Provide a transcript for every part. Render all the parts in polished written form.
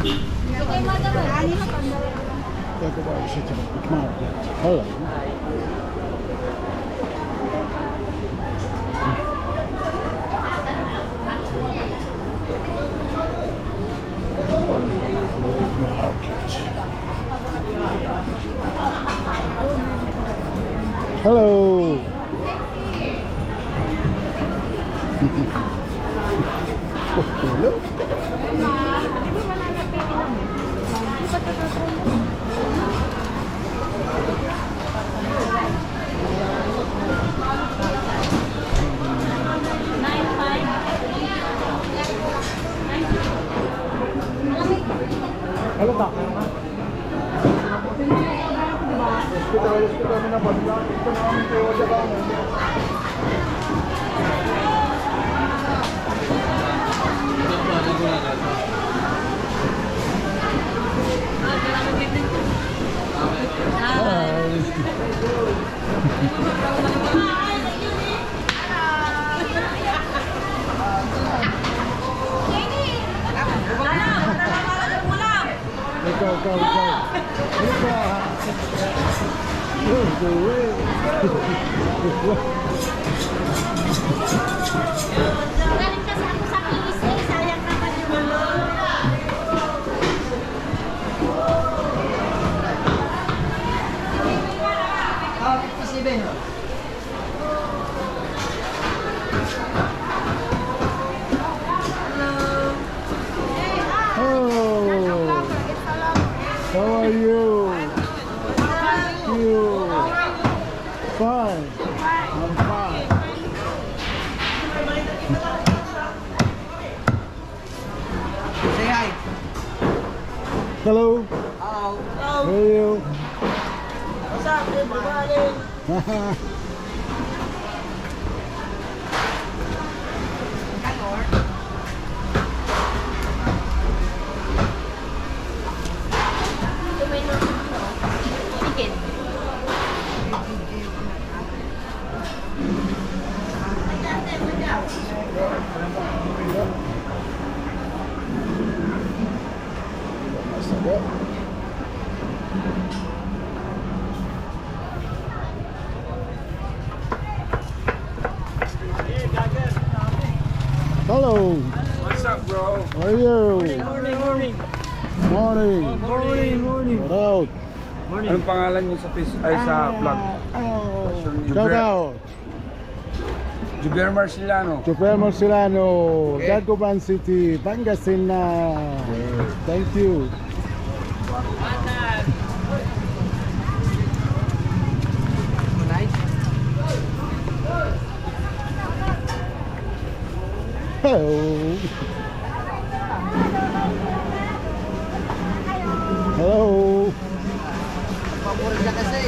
Talk about City Market. Hello. Hello. Hello. Halo Kak. Hospital kami na pala. Ito na kami kayo sa kami. Go. Go. Galing kasi ako sa PSA, sayang naman yung How are you? You? Fine. I'm fine. Say hi. Hello. Hello. How are you? What's up, everybody? chicken. Hello. What's up, bro? How are you? Morning. What out? Anong pangalan niyo sa sa vlog? Shout out. Juber Marcilano. Super Marcelano, Dagupan City, Pangasinan. Thank you. Hello. Hello. Paborit ka kasi.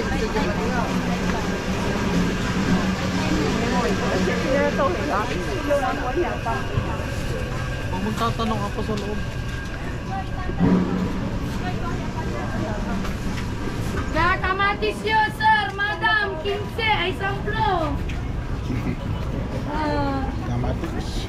Magtatanong ako sa loob. Kamatis yun, sir, madam, 15, ay 10. Kamatis.